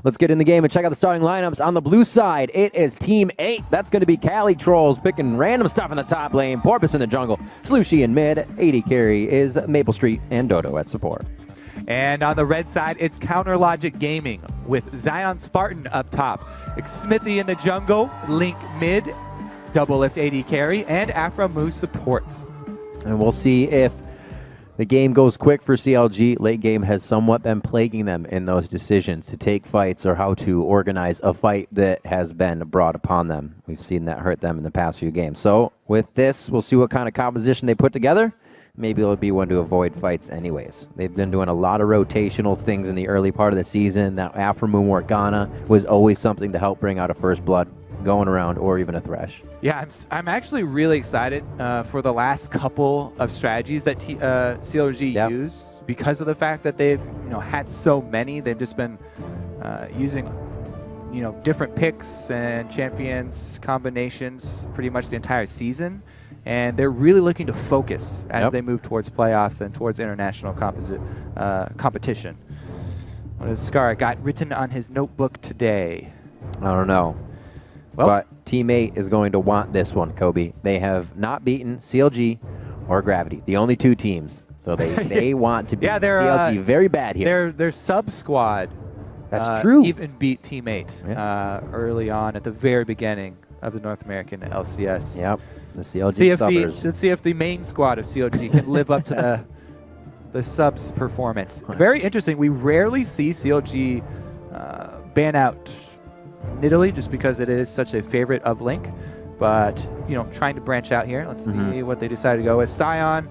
Let's get in the game and check out the starting lineups. On the blue side, it is Team 8. That's going to be Cali Trolls picking random stuff in the top lane. Porpoise in the jungle. Slushy in mid. AD carry is Maple Street and Dodo at support. And on the red side, it's Counter Logic Gaming with Zion Spartan up top. Smithy in the jungle, Link mid, Double Lift AD carry, and Afro Moose support. And we'll see if the game goes quick for CLG. Late game has somewhat been plaguing them in those decisions to take fights or how to organize a fight that has been brought upon them. We've seen that hurt them in the past few games. So with this, we'll see what kind of composition they put together. Maybe it'll be one to avoid fights anyways. They've been doing a lot of rotational things in the early part of the season. That Afro Moon Morgana was always something to help bring out a First Blood going around, or even a Thresh. Yeah, I'm actually really excited for the last couple of strategies that CLG use, because of the fact that they've had so many. They've just been using different picks and champions combinations pretty much the entire season, and they're really looking to focus as they move towards playoffs and towards international competition. What has Scar got written on his notebook today? I don't know. Well, but Team 8 is going to want this one, Kobe. They have not beaten CLG or Gravity, the only two teams. So they want to beat CLG very bad here. Their sub-squad That's true. Even beat Team 8 early on at the very beginning of the North American LCS. Yep, the CLG subbers. Let's see if the main squad of CLG can live up to the subs performance. Very interesting. We rarely see CLG ban out Nidalee just because it is such a favorite of Link, but trying to branch out here. Let's see what they decide to go with. Sion,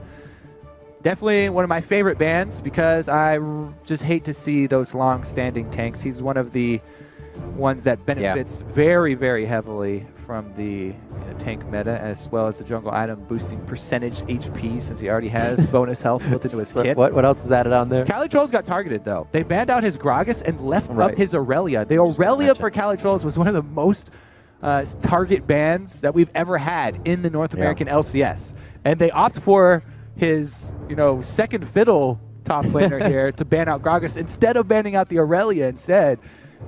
definitely one of my favorite bans because I just hate to see those long-standing tanks. He's one of the ones that benefits very, very heavily from the tank meta, as well as the jungle item boosting percentage HP, since he already has bonus health built into his kit. What else is added on there? Cali Trolls got targeted, though. They banned out his Gragas and left up his Aurelia. The Aurelia for Cali Trolls was one of the most target bans that we've ever had in the North American LCS. And they opt for his second fiddle top laner here to ban out Gragas instead of banning out the Aurelia instead.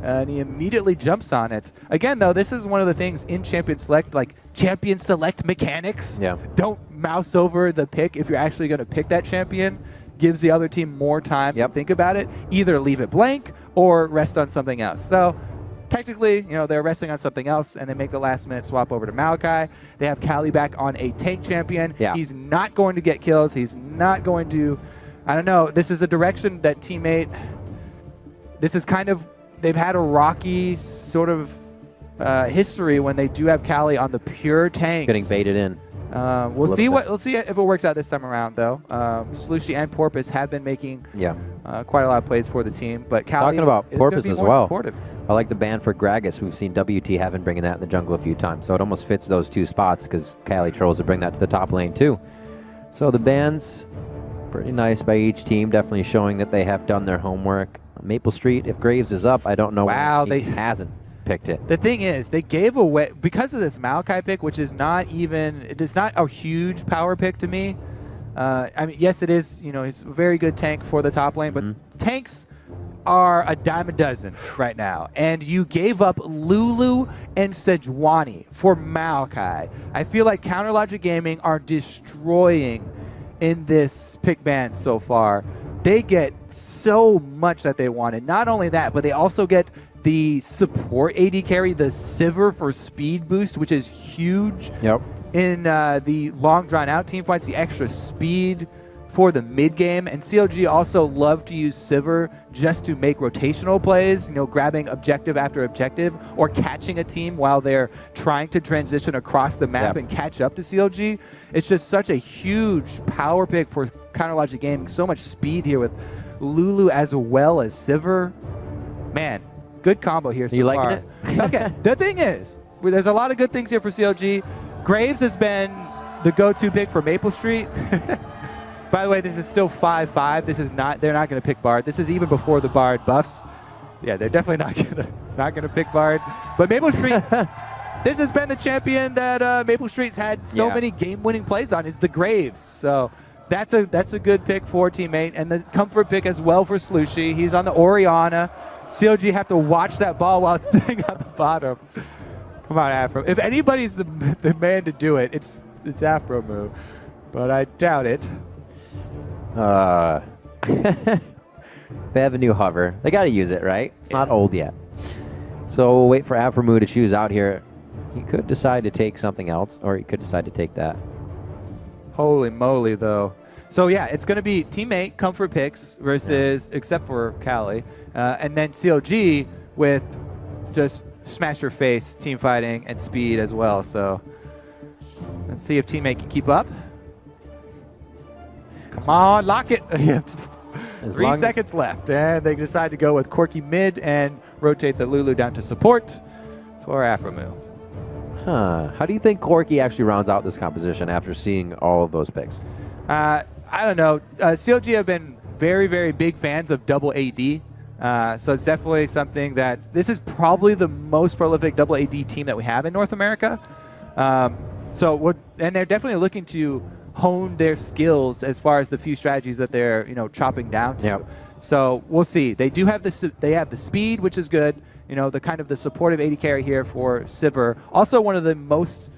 And he immediately jumps on it. Again, though, this is one of the things in Champion Select, like Champion Select mechanics. Don't mouse over the pick if you're actually going to pick that champion. Gives the other team more time to think about it. Either leave it blank or rest on something else. So technically, they're resting on something else, and they make the last-minute swap over to Maokai. They have Cali back on a tank champion. He's not going to get kills. He's not going to, I don't know. This is a direction that Team 8, this is kind of, they've had a rocky sort of history when they do have Cali on the pure tanks. Getting baited in. We'll see if it works out this time around, though. Slushy and Porpoise have been making quite a lot of plays for the team, but Cali talking about Porpoise as well. Supportive. I like the ban for Gragas. We've seen WT have been bringing that in the jungle a few times, so it almost fits those two spots because Cali Trolls will bring that to the top lane too. So the bans, pretty nice by each team, definitely showing that they have done their homework. Maple Street, if Graves is up, I don't know why he hasn't picked it. The thing is, they gave away, because of this Maokai pick, which is not even, it is not a huge power pick to me. I mean, yes, it is, he's a very good tank for the top lane, but tanks are a dime a dozen right now. And you gave up Lulu and Sejuani for Maokai. I feel like Counter Logic Gaming are destroying in this pick ban so far. They get so much that they wanted. Not only that, but they also get the support AD carry, the Sivir for speed boost, which is huge in the long drawn-out team fights, the extra speed for the mid game. And CLG also love to use Sivir just to make rotational plays, grabbing objective after objective or catching a team while they're trying to transition across the map and catch up to CLG. It's just such a huge power pick for Counter Logic Gaming. So much speed here with Lulu as well as Sivir. Man, good combo here so far. You liking it? Okay, the thing is, there's a lot of good things here for CLG. Graves has been the go-to pick for Maple Street. By the way, this is still 5-5. This is not, they're not going to pick Bard. This is even before the Bard buffs. Yeah, they're definitely not gonna pick Bard. But Maple Street, this has been the champion that Maple Street's had so many game-winning plays on, is the Graves. So that's a good pick for Team 8, and the comfort pick as well for Slushy. He's on the Orianna. CLG have to watch that ball while it's sitting on the bottom. Come on, Afro. If anybody's the man to do it, it's Afro Moo. But I doubt it. They have a new hover. They got to use it, right? It's not old yet. So we'll wait for Afro Moo to choose out here. He could decide to take something else, or he could decide to take that. Holy moly, though. So, yeah, it's going to be teammate comfort picks versus, except for Cali, and then CLG with just smash your face, team fighting, and speed as well. So let's see if teammate can keep up. Come on, lock it. 3 seconds left, and they decide to go with Corky mid and rotate the Lulu down to support for Afro Moo. How do you think Corky actually rounds out this composition after seeing all of those picks? I don't know. CLG have been very, very big fans of double AD. So it's definitely something that this is probably the most prolific double AD team that we have in North America. And they're definitely looking to hone their skills as far as the few strategies that they're chopping down to. Yep. So we'll see. They do have they have the speed, which is good. The kind of the supportive AD carry here for Sivir. Also one of the most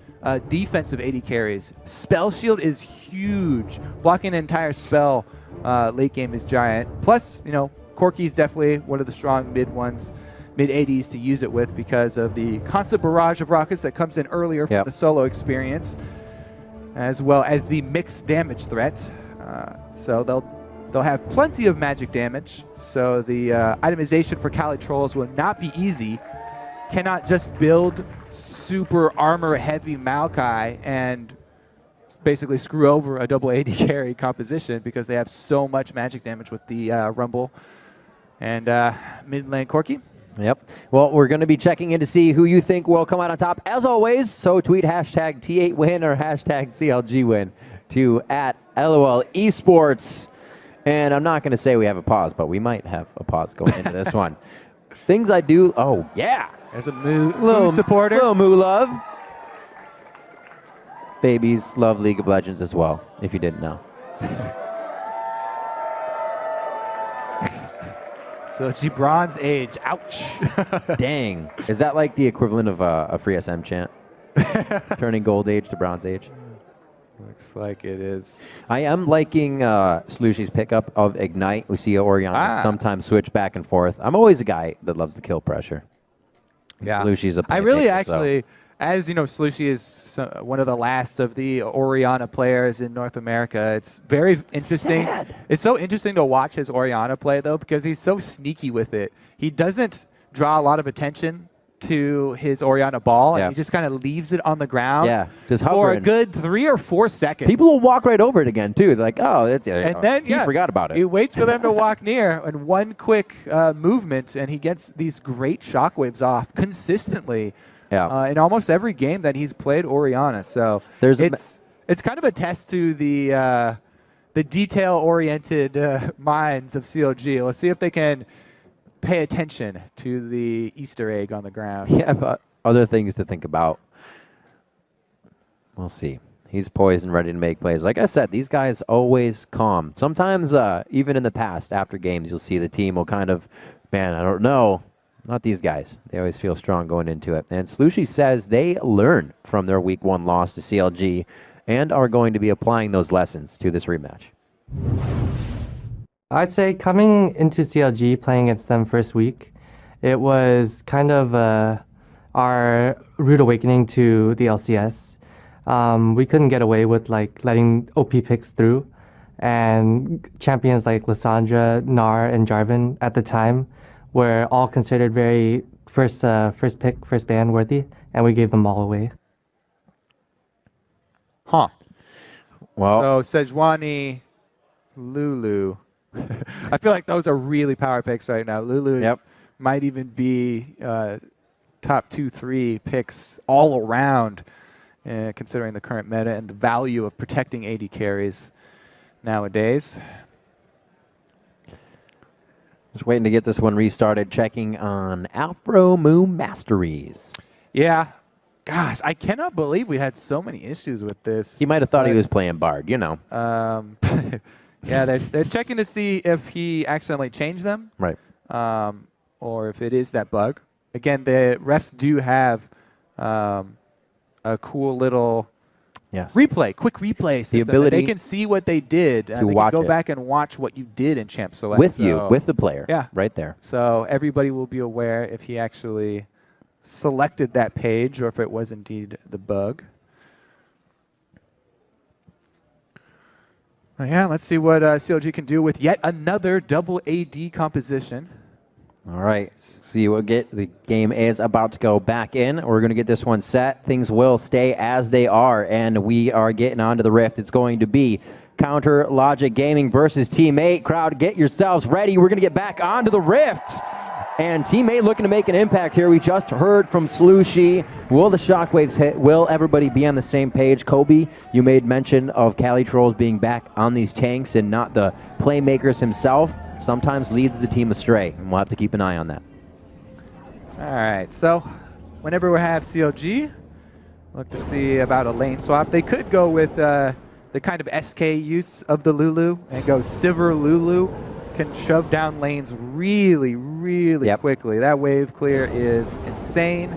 defensive AD carries. Spell shield is huge. Blocking an entire spell late game is giant. Plus, Corky's definitely one of the strong mid ADs to use it with because of the constant barrage of rockets that comes in earlier from the solo experience, as well as the mixed damage threat. So they'll have plenty of magic damage. So the itemization for Cali Trolls will not be easy. Cannot just build super armor heavy Maokai and basically screw over a double AD carry composition because they have so much magic damage with the Rumble and mid lane Corky. Yep. Well, we're going to be checking in to see who you think will come out on top. As always, so tweet hashtag T8win or hashtag CLGwin to @LOL Esports. And I'm not going to say we have a pause, but we might have a pause going into this one. Things I do. Oh, yeah. There's a Moo supporter. Little Moo love. Babies love League of Legends as well, if you didn't know. So she Bronze Age. Ouch. Dang. Is that like the equivalent of a free SM chant? Turning Gold Age to Bronze Age? Looks like it is. I am liking Slushy's pickup of Ignite. We see Orion sometimes switch back and forth. I'm always a guy that loves the kill pressure. Yeah. Slushy's a I really actually, as you know, Slushy is one of the last of the Oriana players in North America. It's very interesting. Sad. It's so interesting to watch his Oriana play, though, because he's so sneaky with it. He doesn't draw a lot of attention to his Oriana ball, and he just kind of leaves it on the ground just for a good 3 or 4 seconds. People will walk right over it again, too. They're like, oh, that's and then he forgot about it. He waits for them to walk near, and one quick movement, and he gets these great shockwaves off consistently in almost every game that he's played Oriana. So it's kind of a test to the detail-oriented minds of CLG. Let's see if they can pay attention to the Easter egg on the ground. Yeah, but other things to think about. We'll see. He's poised and ready to make plays. Like I said, these guys always calm. Sometimes, even in the past, after games, you'll see the team will kind of, man, I don't know. Not these guys. They always feel strong going into it. And Slushy says they learn from their Week 1 loss to CLG and are going to be applying those lessons to this rematch. I'd say coming into CLG, playing against them first week, it was kind of our rude awakening to the LCS. We couldn't get away with letting OP picks through, and champions like Lissandra, Nar, and Jarvan at the time were all considered very first pick, first ban worthy, and we gave them all away. Huh. Well, so Sejuani, Lulu. I feel like those are really power picks right now. Lulu might even be top 2-3 picks all around, considering the current meta and the value of protecting AD carries nowadays. Just waiting to get this one restarted, checking on Afro Moo Masteries. Yeah. Gosh, I cannot believe we had so many issues with this. He might have thought he was playing Bard, you know. Yeah, they're checking to see if he accidentally changed them. Right. or if it is that bug. Again, the refs do have a cool little quick replay system. ability they can see what they did. to they can watch go it. back and watch what you did in Champ Select. With So- you, with the player. Yeah. Right there. So everybody will be aware if he actually selected that page or if it was indeed the bug. Yeah, let's see what CLG can do with yet another double AD composition. All right. See what the game is about to go back in. We're going to get this one set. Things will stay as they are, and we are getting onto the Rift. It's going to be Counter Logic Gaming versus Teammate. Crowd, get yourselves ready. We're going to get back onto the Rift. And Teammate looking to make an impact here. We just heard from Slushy. Will the shockwaves hit? Will everybody be on the same page? Kobe, you made mention of Cali Trolls being back on these tanks and not the playmakers himself. Sometimes leads the team astray, and we'll have to keep an eye on that. All right, so whenever we have CLG, look to see about a lane swap. They could go with the kind of SK use of the Lulu and go Sivir Lulu. Can shove down lanes really, really quickly. That wave clear is insane.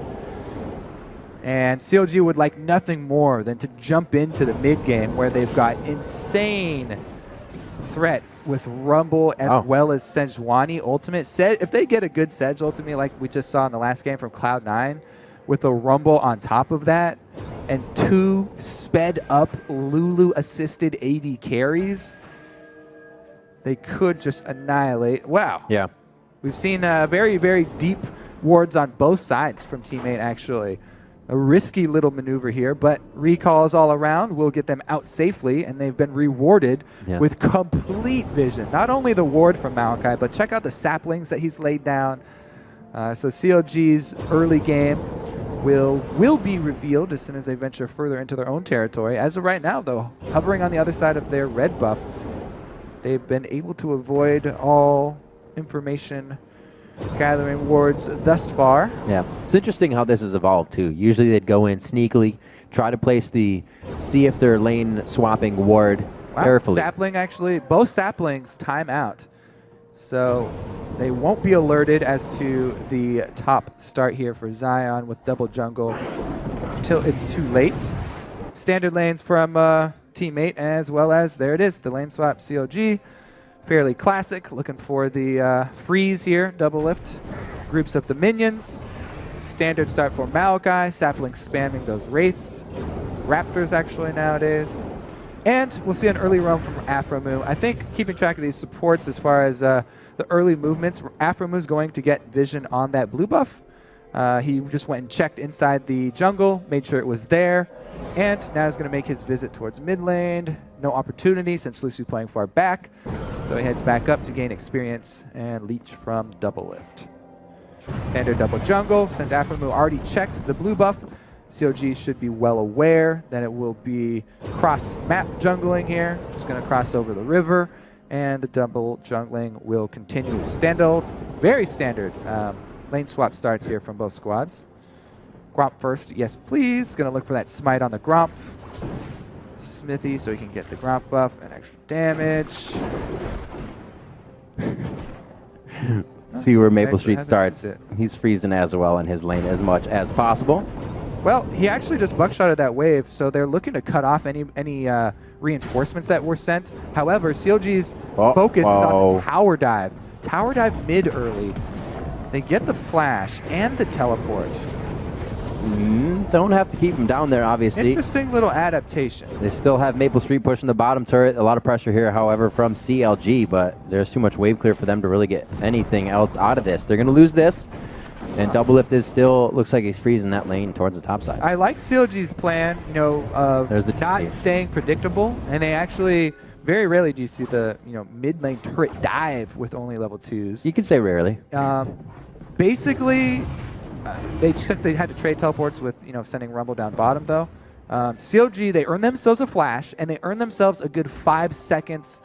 And CLG would like nothing more than to jump into the mid game where they've got insane threat with Rumble as well as Sejuani ultimate. If they get a good Sej ultimate like we just saw in the last game from Cloud9 with a Rumble on top of that and 2 sped up Lulu assisted AD carries, they could just annihilate. Wow. Yeah. We've seen very, very deep wards on both sides from Teammate, actually. A risky little maneuver here, but recalls all around will get them out safely, and they've been rewarded with complete vision. Not only the ward from Maokai, but check out the saplings that he's laid down. So CLG's early game will be revealed as soon as they venture further into their own territory. As of right now, though, hovering on the other side of their red buff, they've been able to avoid all information gathering wards thus far. Yeah, it's interesting how this has evolved too. Usually they'd go in sneakily, try to place see if their lane swapping ward carefully. Sapling actually, both saplings time out. So they won't be alerted as to the top start here for Zion with double jungle until it's too late. Standard lanes from Teammate as well as, there it is, the lane swap CLG. Fairly classic, looking for the freeze here, double lift. Groups up the minions. Standard start for Maokai, Sapling spamming those Wraiths. Raptors actually nowadays. And we'll see an early roam from Afromu. I think keeping track of these supports as far as the early movements, Afromu's going to get vision on that blue buff. He just went and checked inside the jungle, made sure it was there, and now he's going to make his visit towards mid lane. No opportunity since Lucy's playing far back, so he heads back up to gain experience and leech from double lift. Standard double jungle, since Afromu already checked the blue buff, CLG should be well aware that it will be cross-map jungling here. Just going to cross over the river, and the double jungling will continue. Very standard lane swap starts here from both squads. Gromp first, yes please. Going to look for that smite on the Gromp. Smithy so he can get the Gromp buff and extra damage. See where Maple Street starts. He's freezing as well in his lane as much as possible. Well, he actually just buckshotted that wave, so they're looking to cut off any reinforcements that were sent. However, CLG's focus is on the tower dive. Tower dive mid early. They get the flash and the teleport. Don't have to keep him down there, obviously. Interesting little adaptation. They still have Maple Street pushing the bottom turret. A lot of pressure here, however, from CLG, but there's too much wave clear for them to really get anything else out of this. They're going to lose this, and double lift is still, looks like he's freezing that lane towards the top side. I like CLG's plan, of not staying predictable, and they actually, very rarely do you see the, mid lane turret dive with only level 2s. You could say rarely. Basically, since they had to trade teleports with sending Rumble down bottom though, CLG, they earn themselves a flash and they earn themselves a good 5 seconds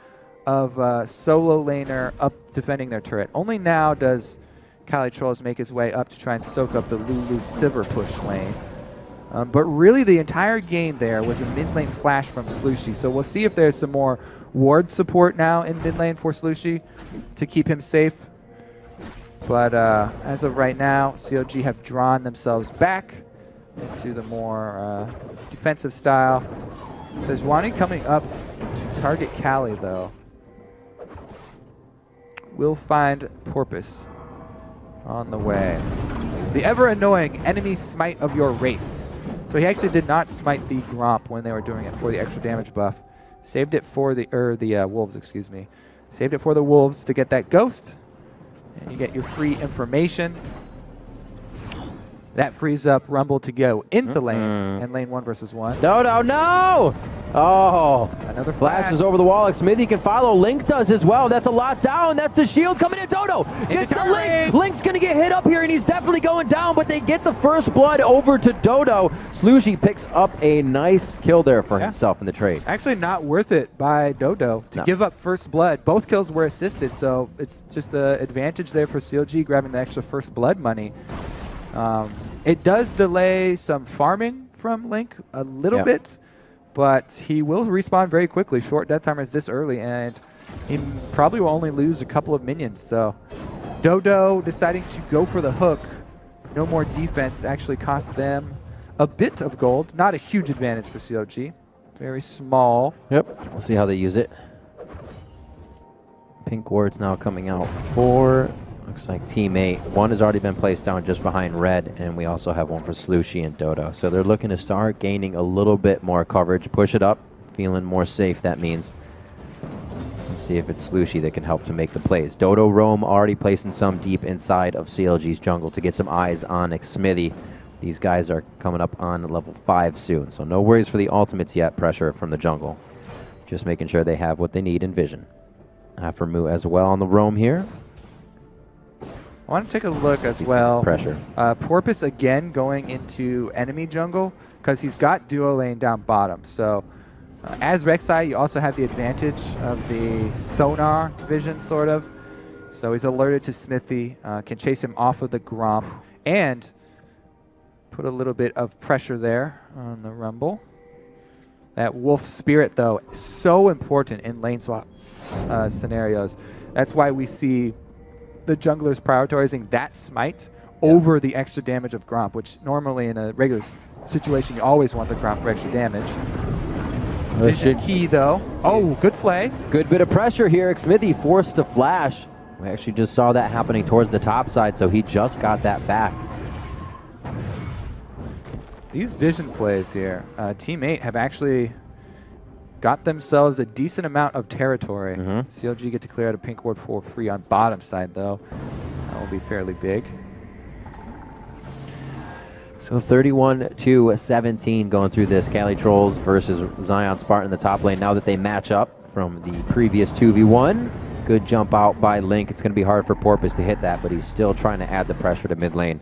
of solo laner up defending their turret. Only now does Cali Trolls make his way up to try and soak up the Lulu Sivir push lane. But really the entire game there was a mid lane flash from Slushy. So we'll see if there's some more ward support now in mid lane for Slushy to keep him safe. But as of right now, CLG have drawn themselves back into the more defensive style. Sejuani coming up to target Cali, though. Will find Porpoise on the way. The ever-annoying enemy smite of your wraiths. So he actually did not smite the Gromp when they were doing it for the extra damage buff. Saved it for the wolves, excuse me. Saved it for the wolves to get that ghost. And you get your free information. That frees up Rumble to go into lane and lane 1 versus 1. Dodo, no! Oh, Another flashes over the wall. Smithy can follow. Link does as well. That's a lot down. That's the shield coming in. Dodo gets the Link. Link's going to get hit up here, and he's definitely going down, but they get the first blood over to Dodo. Slushy picks up a nice kill there for himself in the trade. Actually not worth it by Dodo to give up first blood. Both kills were assisted, so it's just the advantage there for CLG grabbing the extra first blood money. It does delay some farming from Link a little bit, but he will respawn very quickly. Short death timer is this early, and he probably will only lose a couple of minions. So Dodo deciding to go for the hook, no more defense, actually cost them a bit of gold. Not a huge advantage for CLG. Very small. Yep, we'll see how they use it. Pink ward's now coming out for, looks like teammate. One has already been placed down just behind red, and we also have one for Slushy and Dodo. So they're looking to start gaining a little bit more coverage, push it up, feeling more safe, that means. Let's see if it's Slushy that can help to make the plays. Dodo Roam already placing some deep inside of CLG's jungle to get some eyes on Smithy. These guys are coming up on level 5 soon, so no worries for the ultimates yet. Pressure from the jungle. Just making sure they have what they need in vision. Aphromoo as well on the roam here. I want to take a look as well. Pressure. Porpoise again going into enemy jungle because he's got duo lane down bottom. So as Rek'Sai, you also have the advantage of the sonar vision, sort of. So he's alerted to Smithy, can chase him off of the Gromp, and put a little bit of pressure there on the Rumble. That Wolf Spirit, though, is so important in lane swap scenarios. That's why we see the junglers prioritizing that smite over the extra damage of Gromp, which normally in a regular situation, you always want the Gromp for extra damage. Vision key, though. Oh, good play. Good bit of pressure here. Smithy forced to flash. We actually just saw that happening towards the top side, so he just got that back. These vision plays here, Team 8 have actually got themselves a decent amount of territory. CLG get to clear out a pink ward for free on bottom side, though. That will be fairly big. So 31-17 going through this. Cali Trolls versus Zion Spartan in the top lane. Now that they match up from the previous 2v1. Good jump out by Link. It's going to be hard for Porpoise to hit that, but he's still trying to add the pressure to mid lane.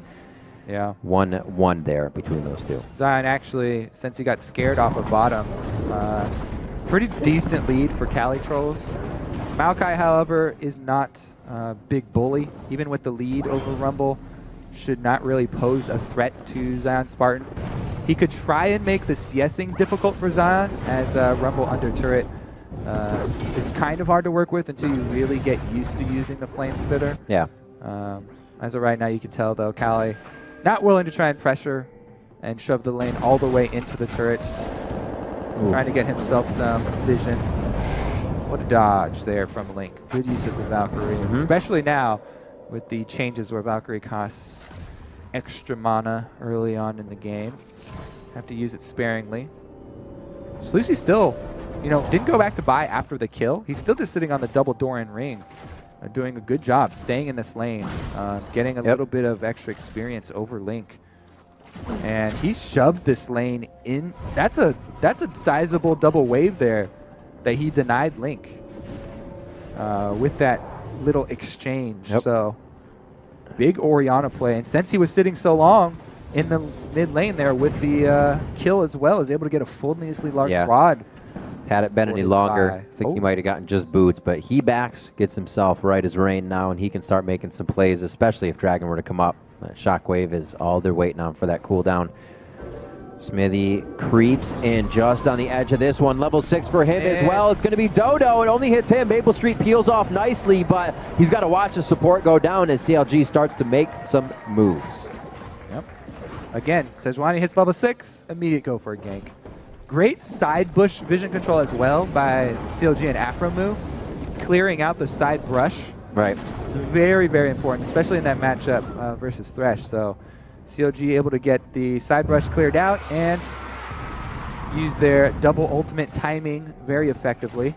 Yeah. 1-1 there between those two. Zion actually, since he got scared off of bottom, pretty decent lead for Cali Trolls. Maokai, however, is not a big bully. Even with the lead over Rumble, should not really pose a threat to Zion Spartan. He could try and make the CSing difficult for Zion, as Rumble under turret is kind of hard to work with until you really get used to using the Flame Spitter. Yeah. As of right now, you can tell, though, Cali not willing to try and pressure and shove the lane all the way into the turret. Ooh. Trying to get himself some vision. What a dodge there from Link. Good use of the Valkyrie, especially now with the changes where Valkyrie costs extra mana early on in the game. Have to use it sparingly. Slushy still, didn't go back to buy after the kill. He's still just sitting on the double Doran ring. Doing a good job staying in this lane, getting a little bit of extra experience over Link. And he shoves this lane in. That's a sizable double wave there that he denied Link with that little exchange. So big Orianna play. And since he was sitting so long in the mid lane there with the kill as well, is able to get a fully large rod. Had it been any longer, I think he might have gotten just boots, but he backs, gets himself right as rain now, and he can start making some plays, especially if Dragon were to come up. Shockwave is all they're waiting on for that cooldown. Smithy creeps in just on the edge of this one. Level 6 for him as well. It's going to be Dodo. It only hits him. Maple Street peels off nicely, but he's got to watch his support go down as CLG starts to make some moves. Yep. Again, Sejuani hits level 6, immediate go for a gank. Great side bush vision control as well by CLG and Afromu, clearing out the side brush. Right. It's very, very important, especially in that matchup versus Thresh. So CLG able to get the side brush cleared out and use their double ultimate timing very effectively.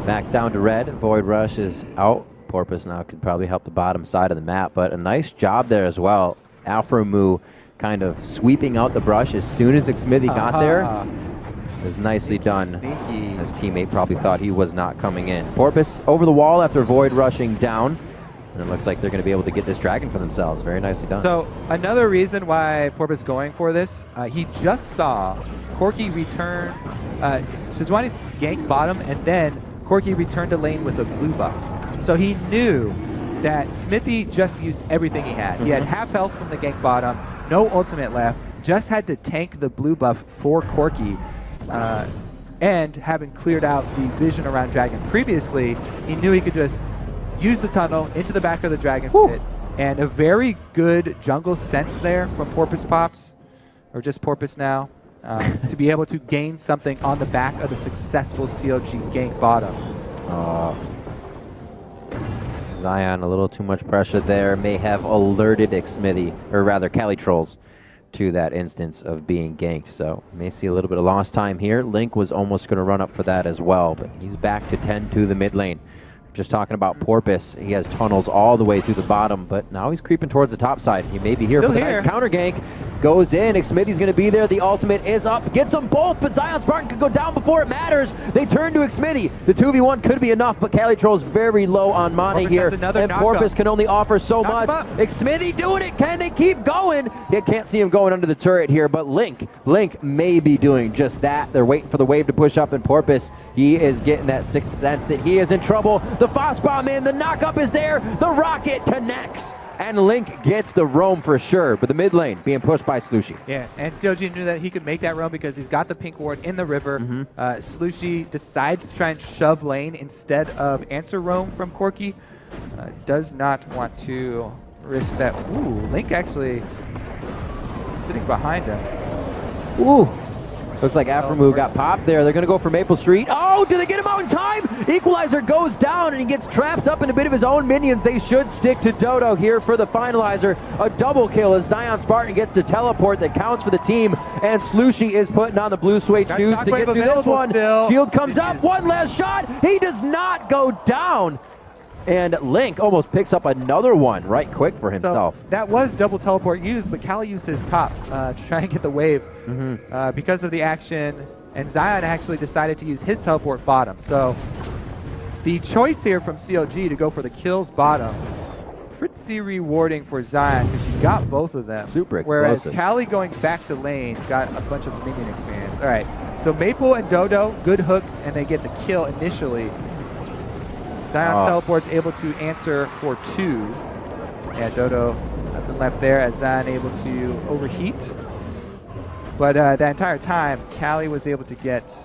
Back down to red. Void Rush is out. Porpoise now could probably help the bottom side of the map, but a nice job there as well. Afromu kind of sweeping out the brush as soon as Xmithy got there. It was nicely done. Sneaky. His teammate probably thought he was not coming in. Porpoise over the wall after Void rushing down. And it looks like they're going to be able to get this dragon for themselves. Very nicely done. So another reason why Porpoise is going for this, he just saw Corki return, Sejuani's gank bottom, and then Corki returned to lane with a blue buff. So he knew that Smithy just used everything he had. He had half health from the gank bottom, no ultimate left, just had to tank the blue buff for Corki. And having cleared out the vision around Dragon previously, he knew he could just use the tunnel into the back of the Dragon pit. And a very good jungle sense there from Porpoise Pops, or just Porpoise now, to be able to gain something on the back of the successful CLG gank bottom. Zion, a little too much pressure there, may have alerted Xmithy, or rather Cali Trolls, to that instance of being ganked. So may see a little bit of lost time here. Link was almost going to run up for that as well, but he's back to 10 to the mid lane. Just talking about Porpoise, he has tunnels all the way through the bottom, but now he's creeping towards the top side. He may be here Still for the here. nice counter gank. Goes in, Xmithy's going to be there. The ultimate is up. Gets them both, but Zion Spartan could go down before it matters. They turn to Xmithy. The 2v1 could be enough, but Cali Troll's very low on money Porpoise here, has another and knock Porpoise up. can only offer so Knock much. him up. Xmithy doing it. Can they keep going? You can't see him going under the turret here, but Link may be doing just that. They're waiting for the wave to push up, and Porpoise, he is getting that sixth sense that he is in trouble. The Foss Bomb in, the knockup is there, the rocket connects, and Link gets the roam for sure, but the mid lane being pushed by Slushy. Yeah, and CLG knew that he could make that roam because he's got the pink ward in the river. Slushy decides to try and shove lane instead of answer roam from Corki. Does not want to risk that. Ooh, Link actually sitting behind him. Ooh. Looks like Afromu got popped there. They're going to go for Maple Street. Oh, do they get him out in time? Equalizer goes down, and he gets trapped up in a bit of his own minions. They should stick to Dodo here for the finalizer. A double kill as Zion Spartan gets the teleport that counts for the team, and Slushy is putting on the blue suede shoes to get through this one. Shield comes up, one last shot. He does not go down. And Link almost picks up another one right quick for himself. So that was double teleport used, but Cali used his top to try and get the wave because of the action. And Zion actually decided to use his teleport bottom. So the choice here from CLG to go for the kills bottom, pretty rewarding for Zion because she got both of them. Super Whereas explosive. Cali going back to lane got a bunch of minion experience. All right, so Maple and Dodo, good hook, and they get the kill initially. Zion teleport's able to answer for 2. Yeah, Dodo, nothing left there as Zion able to overheat. But that entire time, Cali was able to get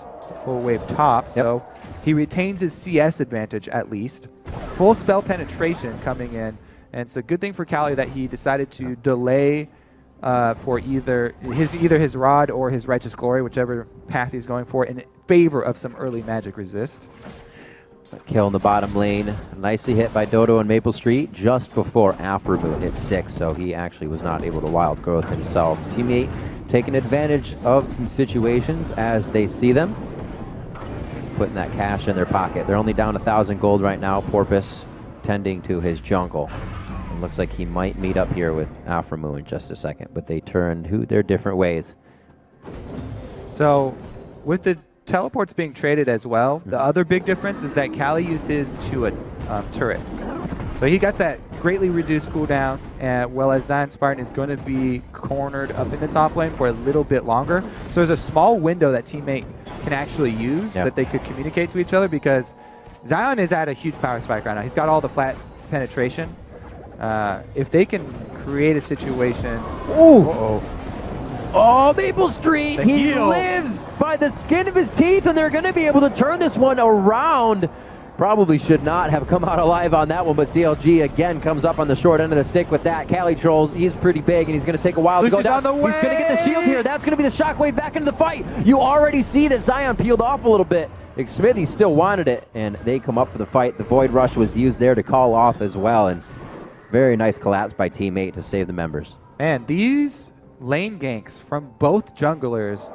full wave top, so he retains his CS advantage at least. Full spell penetration coming in, and it's a good thing for Cali that he decided to delay for either his rod or his righteous glory, whichever path he's going for, in favor of some early magic resist. Kill in the bottom lane. Nicely hit by Dodo and Maple Street just before Afromu hit 6, so he actually was not able to wild growth himself. Teammate taking advantage of some situations as they see them, putting that cash in their pocket. They're only down 1,000 gold right now. Porpoise tending to his jungle. It looks like he might meet up here with Afromu in just a second, but they turned their different ways. So with the teleports being traded as well, the other big difference is that Cali used his to a turret. So he got that greatly reduced cooldown, well as Zion Spartan is going to be cornered up in the top lane for a little bit longer. So there's a small window that teammate can actually use that they could communicate to each other, because Zion is at a huge power spike right now. He's got all the flat penetration. If they can create a situation. Ooh. Uh-oh. Oh, Maple Street, The he heel. lives by the skin of his teeth, and they're going to be able to turn this one around. Probably should not have come out alive on that one, but CLG again comes up on the short end of the stick with that. Cali Trolls, he's pretty big, and he's going to take a while to go Lucy's down. on the He's going to get the shield here. That's going to be the shockwave back into the fight. You already see that Zion peeled off a little bit. Smithy still wanted it, and they come up for the fight. The Void Rush was used there to call off as well, and very nice collapse by Team 8 to save the members. Man, these lane ganks from both junglers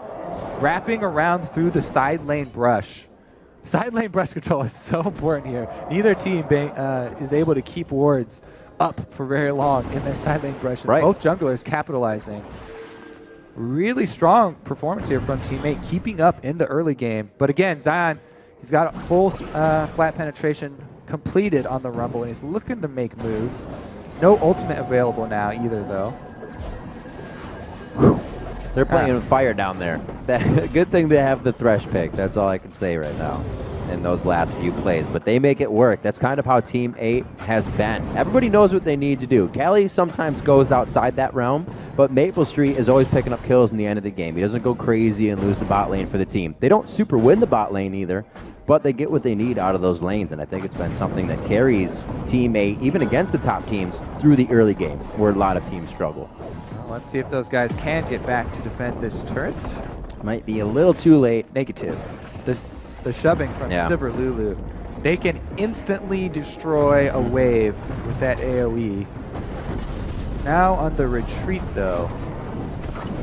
wrapping around through the side lane brush. Side lane brush control is so important here. Neither team is able to keep wards up for very long in their side lane brush. And both junglers capitalizing. Really strong performance here from Team 8, keeping up in the early game. But again, Zion, he's got a full flat penetration completed on the Rumble, and he's looking to make moves. No ultimate available now either, though. They're playing with fire down there. Good thing they have the Thresh pick. That's all I can say right now in those last few plays. But they make it work. That's kind of how Team 8 has been. Everybody knows what they need to do. Cali sometimes goes outside that realm, but Maple Street is always picking up kills in the end of the game. He doesn't go crazy and lose the bot lane for the team. They don't super win the bot lane either, but they get what they need out of those lanes, and I think it's been something that carries Team 8, even against the top teams, through the early game, where a lot of teams struggle. Let's see if those guys can get back to defend this turret. Might be a little too late. Negative. The shoving from Silver Lulu. They can instantly destroy a wave with that AoE. Now on the retreat, though,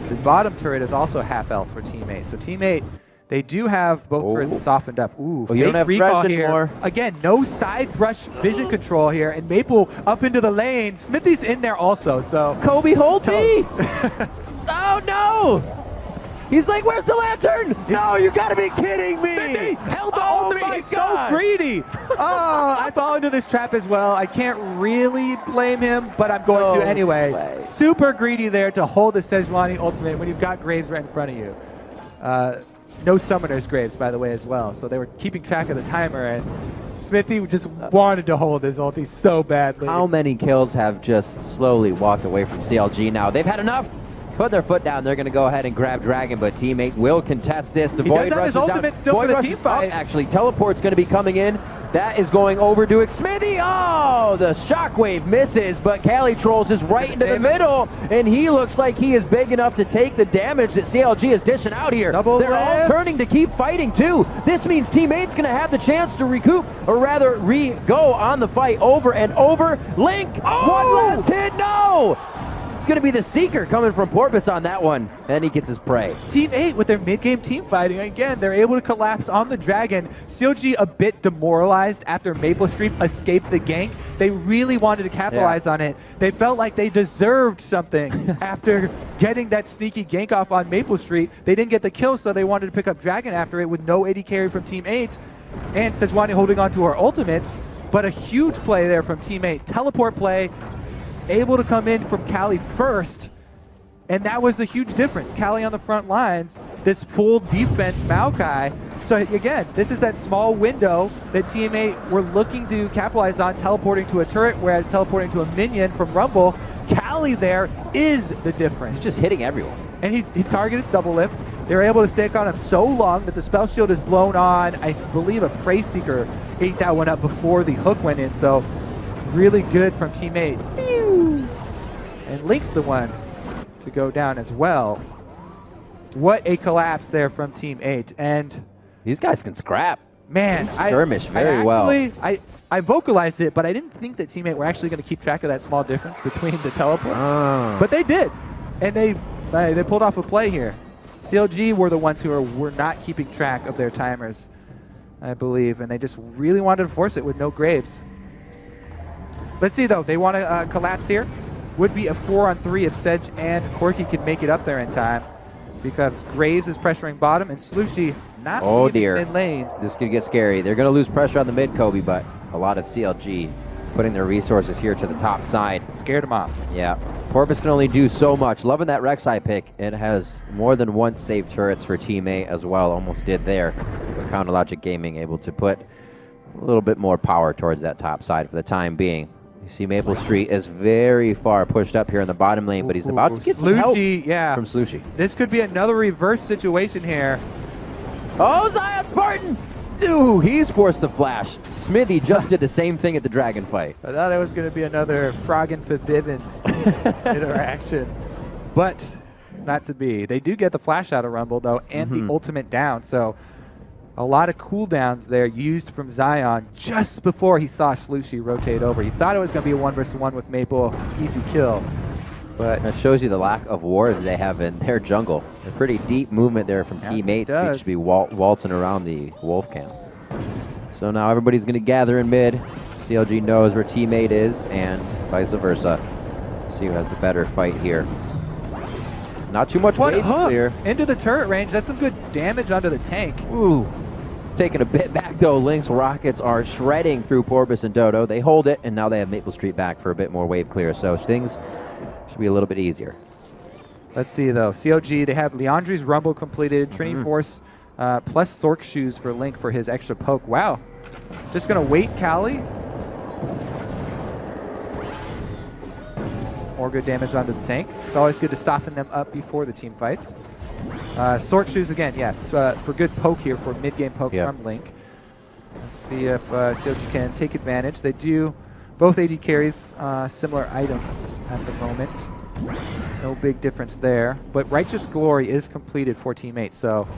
the bottom turret is also half health for Team 8. So Team 8, they do have both turrets softened up. Ooh, you don't have recall Thresh here. anymore. Again, no side brush vision control here, and Maple up into the lane. Smithy's in there also, so. Kobe, hold me! Oh, no! He's like, where's the lantern? No, you gotta be kidding me! Smithy held the Oh ultimate. my He's so God. greedy. Oh, I fall into this trap as well. I can't really blame him, but I'm going to anyway. way. Super greedy there to hold the Sejuani ultimate when you've got Graves right in front of you. No summoners Graves, by the way, as well. So they were keeping track of the timer, and Smithy just wanted to hold his ulti so badly. How many kills have just slowly walked away from CLG now? They've had enough. Put their foot down. They're going to go ahead and grab Dragon, but Team 8 will contest this. The Void Rush is down. Ultimate still Void for the Rush team is fight. up. Actually, Teleport's going to be coming in. That is going over to Smithy. Oh, the shockwave misses, but Cali Trolls is right into the middle, and he looks like he is big enough to take the damage that CLG is dishing out here. They're all turning to keep fighting, too. This means Team 8's going to have the chance to recoup, or rather, re-go on the fight over and over. Link, one last hit, no! It's going to be the Seeker coming from Porpoise on that one. Then he gets his prey. Team 8 with their mid-game team fighting. Again, they're able to collapse on the Dragon. CLG a bit demoralized after Maple Street escaped the gank. They really wanted to capitalize on it. They felt like they deserved something after getting that sneaky gank off on Maple Street. They didn't get the kill, so they wanted to pick up Dragon after it with no AD carry from Team 8. And Sejuani holding on to her ultimate. But a huge play there from Team 8. Teleport play. Able to come in from Cali first, and that was the huge difference. Cali on the front lines, this full defense Maokai. So again, this is that small window that Team 8 were looking to capitalize on, teleporting to a turret, whereas teleporting to a minion from Rumble. Cali there is the difference. He's just hitting everyone. And he targeted double lift. They were able to stick on him so long that the spell shield is blown on. I believe a Prey Seeker ate that one up before the hook went in, so really good from Team 8. And Link's the one to go down as well. What a collapse there from Team 8. And these guys can scrap. Man, skirmish very well. I vocalized it, but I didn't think that Team 8 were actually going to keep track of that small difference between the teleport. But they did. And they pulled off a play here. CLG were the ones who were not keeping track of their timers, I believe, and they just really wanted to force it with no Graves. Let's see, though. They want to collapse here. Would be a 4-on-3 if Sedge and Corky can make it up there in time, because Graves is pressuring bottom and Slushy not in lane. This could get scary. They're going to lose pressure on the mid, Kobe, but a lot of CLG putting their resources here to the top side. Scared him off. Yeah. Porpoise can only do so much. Loving that Rek'Sai pick. It has more than one saved turrets for Team 8 as well. Almost did there. But Counterlogic Gaming able to put a little bit more power towards that top side for the time being. You see Maple Street is very far pushed up here in the bottom lane, but he's about to get some help yeah. from Slushy. This could be another reverse situation here. Oh, Zion Spartan! Ooh, he's forced to flash. Smithy just did the same thing at the Dragon fight. I thought it was going to be another Frog and Forbidden interaction, but not to be. They do get the flash out of Rumble, though, and the ultimate down, so a lot of cooldowns there used from Zion just before he saw Slushy rotate over. He thought it was going to be a 1v1 with Maple, easy kill. But that shows you the lack of wards they have in their jungle. A pretty deep movement there from teammate. They should be waltzing around the wolf camp. So now everybody's going to gather in mid. CLG knows where teammate is, and vice versa. See who has the better fight here. Not too much wave clear. Into the turret range. That's some good damage onto the tank. Ooh. Taking a bit back though. Lynx rockets are shredding through Porbis and Dodo. They hold it, and now they have Maple Street back for a bit more wave clear. So things should be a little bit easier. Let's see though. CLG, they have Leandri's Rumble completed. Trini Force plus Sork Shoes for Link for his extra poke. Wow. Just going to wait, Cali. More good damage onto the tank. It's always good to soften them up before the team fights. Sork Shoes again, yeah, for good poke here, for mid-game poke from Link. Let's see if CLG can take advantage. They do, both AD carries similar items at the moment. No big difference there. But Righteous Glory is completed for teammates, so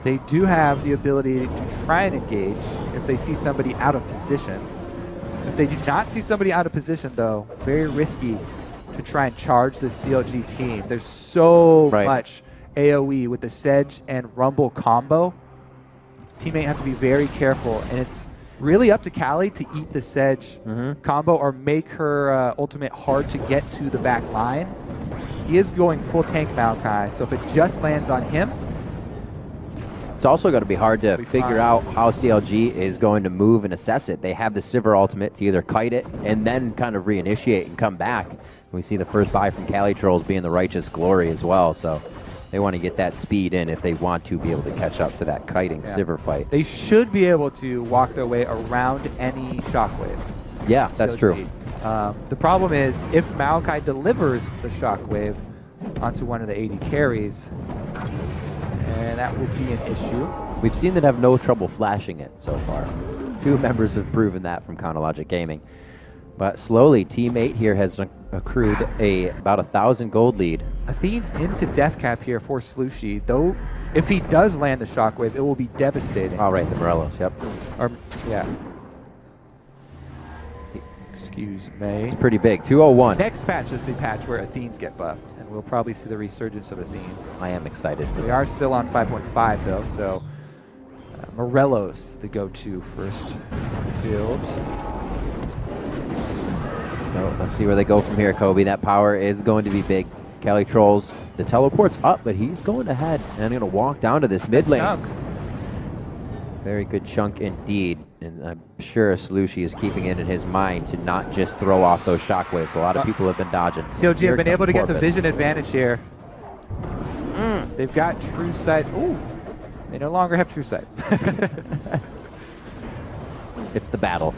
they do have the ability to try and engage if they see somebody out of position. If they do not see somebody out of position, though, very risky to try and charge the CLG team. There's so much AoE with the Sedge and Rumble combo. Teammate have to be very careful, and it's really up to Cali to eat the Sedge combo or make her ultimate hard to get to the back line. He is going full tank Maokai, so if it just lands on him, it's also going to be hard to figure out how CLG is going to move and assess it. They have the Sivir ultimate to either kite it and then kind of reinitiate and come back. We see the first buy from Cali Trolls being the Righteous Glory as well, so they want to get that speed in if they want to be able to catch up to that kiting Sivir fight. They should be able to walk their way around any shockwaves. Yeah, that's true. The problem is if Maokai delivers the shockwave onto one of the AD carries, and that will be an issue. We've seen them have no trouble flashing it so far. Two members have proven that from Counterlogic Gaming. But slowly, Team 8 here has accrued about 1,000 gold lead. Athene's into death cap here for Slushy, though if he does land the shockwave, it will be devastating. Oh, right, the Morellos, yep. Or, yeah. Excuse me. It's pretty big, 201. Next patch is the patch where Athenes get buffed, and we'll probably see the resurgence of Athenes. I am excited for We are still on 5.5 though, so Morello's the go-to first build. So let's see where they go from here, Kobe. That power is going to be big. Cali Trolls, the teleport's up, but he's going ahead and going to walk down to this mid lane. Chunk. Very good chunk indeed. And I'm sure Slushy is keeping it in his mind to not just throw off those shockwaves. A lot of people have been dodging. CLG have been able to get the vision advantage here. They've got True Sight. Ooh, they no longer have True Sight. It's the battle.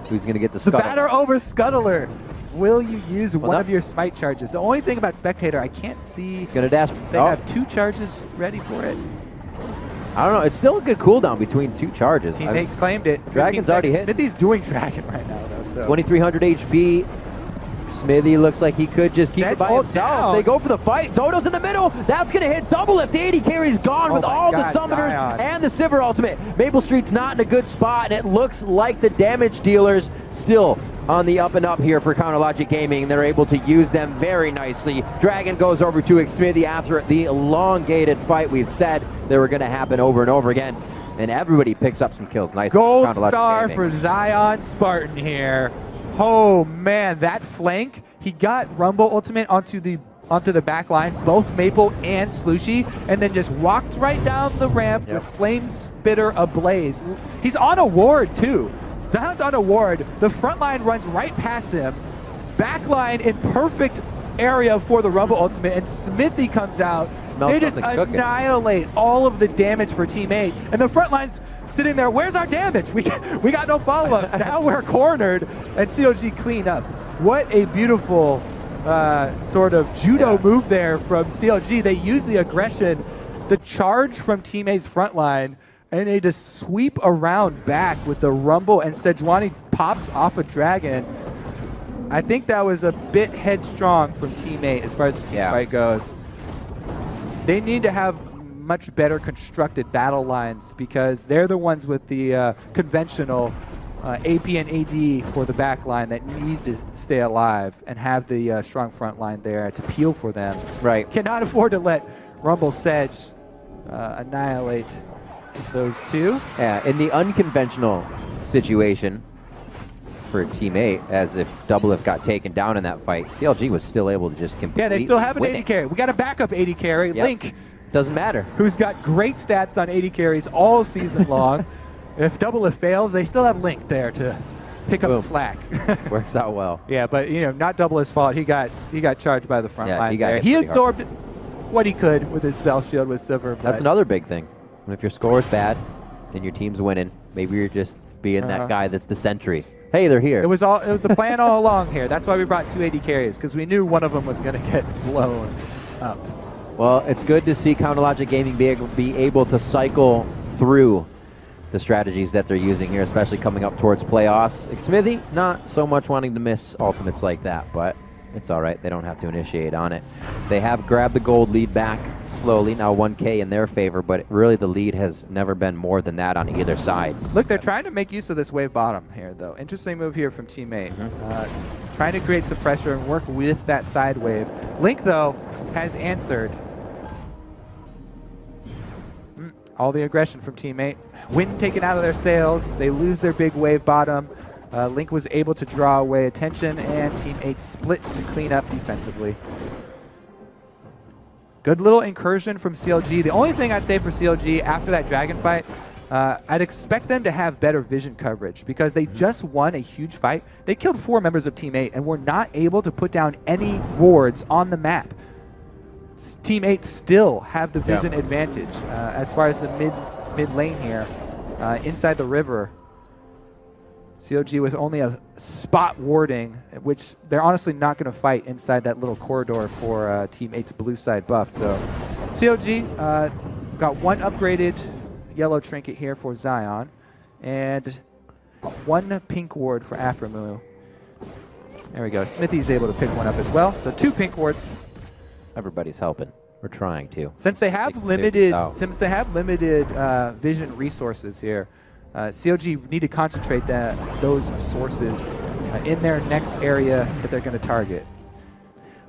Who's going to get the The scuttle? batter over Scuttler. Will you use one of your smite charges? The only thing about Spectator, I can't see. He's going to dash. They have 2 charges ready for it. I don't know. It's still a good cooldown between 2 charges. Teammates claimed it. Dragon's already hit. Smithy's doing Dragon right now, though. So 2,300 HP. Smithy looks like he could just keep it by himself. Down. They go for the fight. Dodo's in the middle. That's going to hit double if the AD carry's gone with all the summoners and the Sivir ultimate. Maple Street's not in a good spot, and it looks like the damage dealers still on the up and up here for Counterlogic Gaming. They're able to use them very nicely. Dragon goes over to Smithy after the elongated fight we've said they were going to happen over and over again. And everybody picks up some kills. Nice gold star for Zion Spartan here. Oh man, that flank, he got Rumble ultimate onto the back line, both Maple and Slushy, and then just walked right down the ramp with Flame Spitter ablaze. He's on a ward too. Zion's on a ward. The front line runs right past him. Back line in perfect area for the Rumble ultimate, and Smithy comes out. They just annihilate all of the damage for Team 8, and the front line's sitting there, where's our damage? We got no follow-up. Now we're cornered, and CLG clean up. What a beautiful sort of judo move there from CLG. They use the aggression, the charge from teammates' front line, and they just sweep around back with the rumble, and Sejuani pops off a dragon. I think that was a bit headstrong from teammate as far as the team fight goes. They need to have much better constructed battle lines because they're the ones with the conventional AP and AD for the back line that need to stay alive and have the strong front line there to peel for them. Right. Cannot afford to let Rumble Sedge annihilate those two. Yeah, in the unconventional situation for Team 8, as if Doublelift got taken down in that fight, CLG was still able to just completely Yeah, they still have an win 80 it. carry. We got a backup 80 carry, Link, Doesn't matter. who's got great stats on 80 carries all season long. If Doublelift fails, they still have Link there to pick up the slack. Works out well. Yeah, but not Doublelift's fault. He got charged by the front line. he got hit He pretty absorbed what he could with his spell shield with Silver. That's another big thing. If your score is bad and your team's winning, maybe you're just being that guy that's the sentry. Hey, they're here. It was the plan all along here. That's why we brought 280 carries, because we knew one of them was going to get blown up. Well, it's good to see Counterlogic Gaming be able to cycle through the strategies that they're using here, especially coming up towards playoffs. Smithy, not so much wanting to miss ultimates like that, but it's all right. They don't have to initiate on it. They have grabbed the gold lead back slowly, now 1K in their favor, but really the lead has never been more than that on either side. Look, they're trying to make use of this wave bottom here, though. Interesting move here from teammate. Trying to create some pressure and work with that side wave. Link, though, has answered. All the aggression from teammate. Wind taken out of their sails. They lose their big wave bottom. Link was able to draw away attention, and Team 8 split to clean up defensively. Good little incursion from CLG. The only thing I'd say for CLG after that dragon fight, I'd expect them to have better vision coverage because they just won a huge fight. They killed 4 members of Team 8 and were not able to put down any wards on the map. Team 8 still have the vision advantage as far as the mid lane here, inside the river. CLG with only a spot warding, which they're honestly not going to fight inside that little corridor for Team 8's blue side buff. So CLG got 1 upgraded yellow trinket here for Zion and 1 pink ward for Aframu. There we go. Smithy's able to pick 1 up as well. So 2 pink wards. Everybody's helping. We're trying to. Since they have limited vision resources here, CLG need to concentrate those sources in their next area that they're going to target.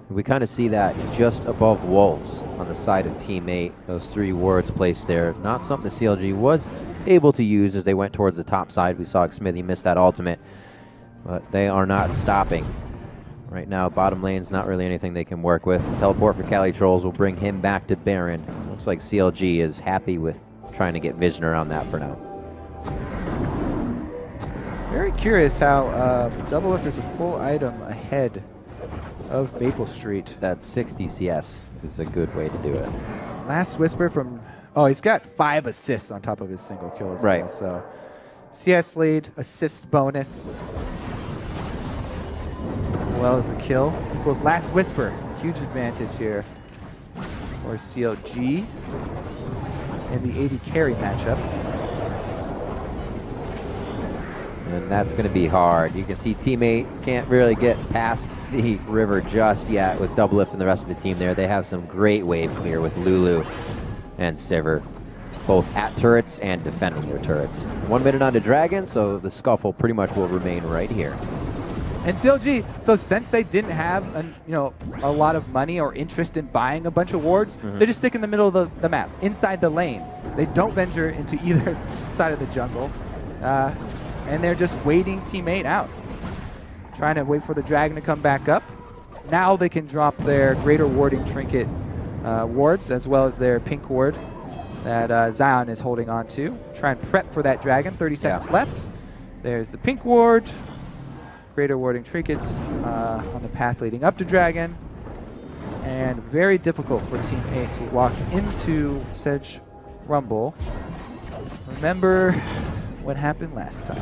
We kind of see that just above Wolves on the side of Team 8. Those 3 wards placed there. Not something the CLG was able to use as they went towards the top side. We saw Smithy miss that ultimate, but they are not stopping. Right now, bottom lane's not really anything they can work with. Teleport for Cali Trolls will bring him back to Baron. Looks like CLG is happy with trying to get vision around that for now. Very curious how Doublelift is a full item ahead of Maple Street. That 60 CS is a good way to do it. Last Whisper from... Oh, he's got 5 assists on top of his single kill as well. So CS lead, assist bonus, as well as the kill. Equals Last Whisper. Huge advantage here for CLG in the 80 carry matchup. And that's going to be hard. You can see teammate can't really get past the river just yet with Doublelift and the rest of the team there. They have some great wave clear with Lulu and Sivir, both at turrets and defending their turrets. 1 minute on to Dragon, so the scuffle pretty much will remain right here. And CLG, so since they didn't have a lot of money or interest in buying a bunch of wards, they just stick in the middle of the map, inside the lane. They don't venture into either side of the jungle. And they're just waiting teammate out. Trying to wait for the dragon to come back up. Now they can drop their greater warding trinket wards as well as their pink ward that Zion is holding on to. Try and prep for that dragon. 30 seconds left. There's the pink ward. Greater warding trinkets on the path leading up to dragon. And very difficult for Team 8 to walk into Sedge Rumble Remember what happened last time.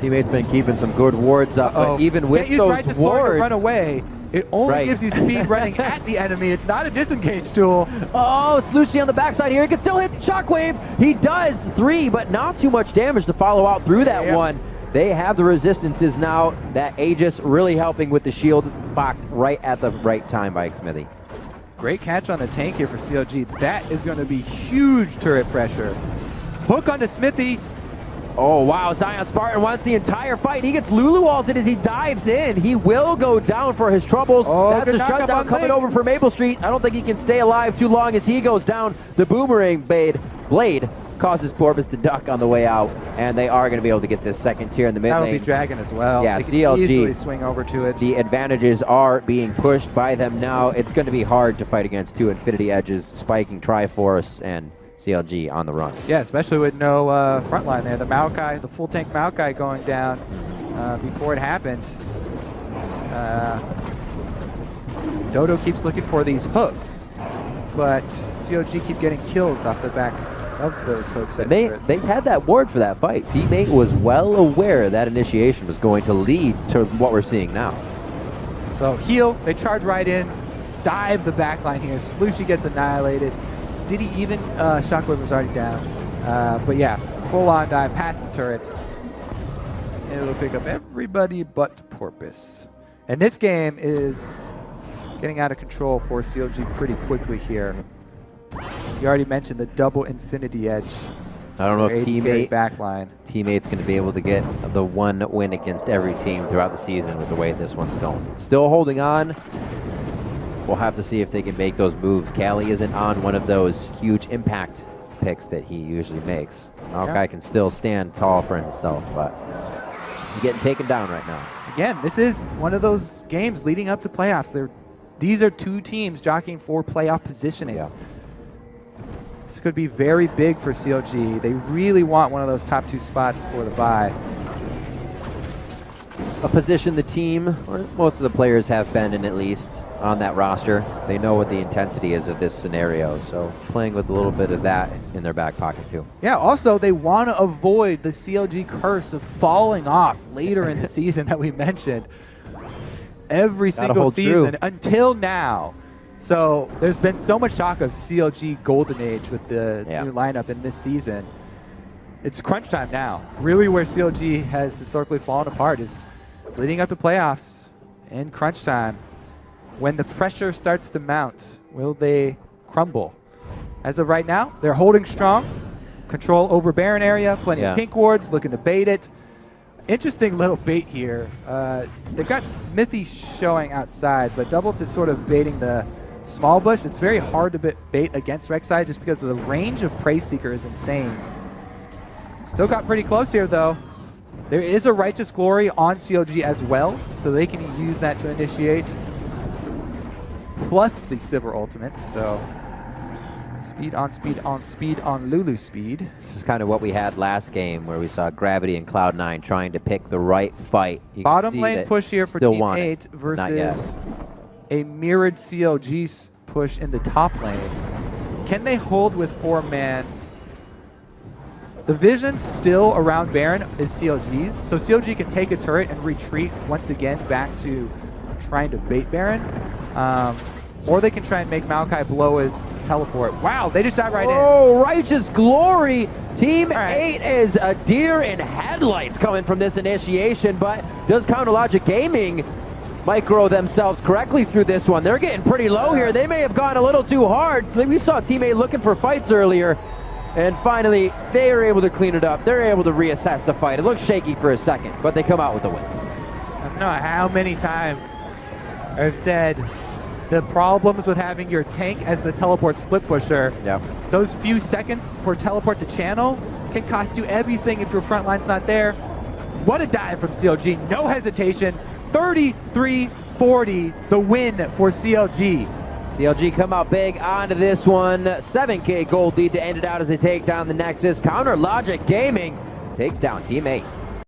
Teammates been keeping some good wards up, but even with Can't use those right to score to wards, run away. It only gives you speed running at the enemy. It's not a disengage tool. Oh, Slushie on the backside here. He can still hit the shockwave. He does 3, but not too much damage to follow out through that one. They have the resistances now. That Aegis really helping with the shield blocked right at the right time by Smithy. Great catch on the tank here for CLG. That is going to be huge turret pressure. Hook onto Smithy. Oh, wow. Zion Spartan wants the entire fight. He gets Lulu ulted as he dives in. He will go down for his troubles. Oh, that's a shutdown coming over for Maple Street. I don't think he can stay alive too long as he goes down. The boomerang blade causes Porpoise to duck on the way out, and they are going to be able to get this second tier in the mid lane. That'll be Dragon as well. Yeah, they CLG can easily swing over to it. The advantages are being pushed by them now. It's going to be hard to fight against 2 Infinity Edges, spiking Triforce and CLG on the run. Yeah, especially with no front line there. The Maokai, the full tank Maokai going down before it happened. Dodo keeps looking for these hooks, but CLG keep getting kills off the backs of those hooks. They had that ward for that fight. Teammate was well aware that initiation was going to lead to what we're seeing now. So heal, they charge right in, dive the backline here. Slushie gets annihilated. Did he even? Shockwave was already down. But yeah, full on dive past the turret. And it'll pick up everybody but Porpoise. And this game is getting out of control for CLG pretty quickly here. You already mentioned the double Infinity Edge. I don't know if Teammate's going to be able to get the one win against every team throughout the season with the way this one's going. Still holding on. We'll have to see if they can make those moves. Callie isn't on one of those huge impact picks that he usually makes. Maokai can still stand tall for himself, but he's getting taken down right now. Again, this is one of those games leading up to playoffs. These are 2 teams jockeying for playoff positioning. Yeah. This could be very big for CLG. They really want one of those top 2 spots for the bye. A position the team, or most of the players have been in at least, on that roster. They know what the intensity is of this scenario, so playing with a little bit of that in their back pocket too. Yeah, also they want to avoid the CLG curse of falling off later in the season that we mentioned. Every single season until now. So there's been so much talk of CLG Golden Age with the new lineup in this season. It's crunch time now. Really where CLG has historically fallen apart is leading up to playoffs and crunch time. When the pressure starts to mount, will they crumble? As of right now, they're holding strong. Control over Baron area, plenty of pink wards, looking to bait it. Interesting little bait here. They've got Smithy showing outside, but Double is sort of baiting the small bush. It's very hard to bait against Rek'Sai just because of the range of Prey Seeker is insane. Still got pretty close here, though. There is a Righteous Glory on CLG as well, so they can use that to initiate. Plus the Sivir ultimate, so speed on speed on speed on Lulu speed. This is kind of what we had last game where we saw Gravity and Cloud9 trying to pick the right fight. Bottom lane push here for Team 8 versus a mirrored CLG push in the top lane. Can they hold with 4-man? The vision still around Baron is CLG's, so CLG can take a turret and retreat once again back to trying to bait Baron. Or they can try and make Maokai blow his teleport. Wow, they just dive right in. Oh, Righteous Glory! Team 8 is a deer in headlights coming from this initiation, but does Counter Logic Gaming micro themselves correctly through this one? They're getting pretty low here. They may have gone a little too hard. We saw Team 8 looking for fights earlier, and finally they are able to clean it up. They're able to reassess the fight. It looks shaky for a second, but they come out with the win. I don't know how many times I've said the problems with having your tank as the teleport split pusher. Those few seconds for teleport to channel can cost you everything if your front line's not there. What a dive from CLG, no hesitation. 33-40, the win for CLG. CLG come out big onto this one. 7K gold lead to end it out as they take down the Nexus. Counter Logic Gaming takes down Team 8.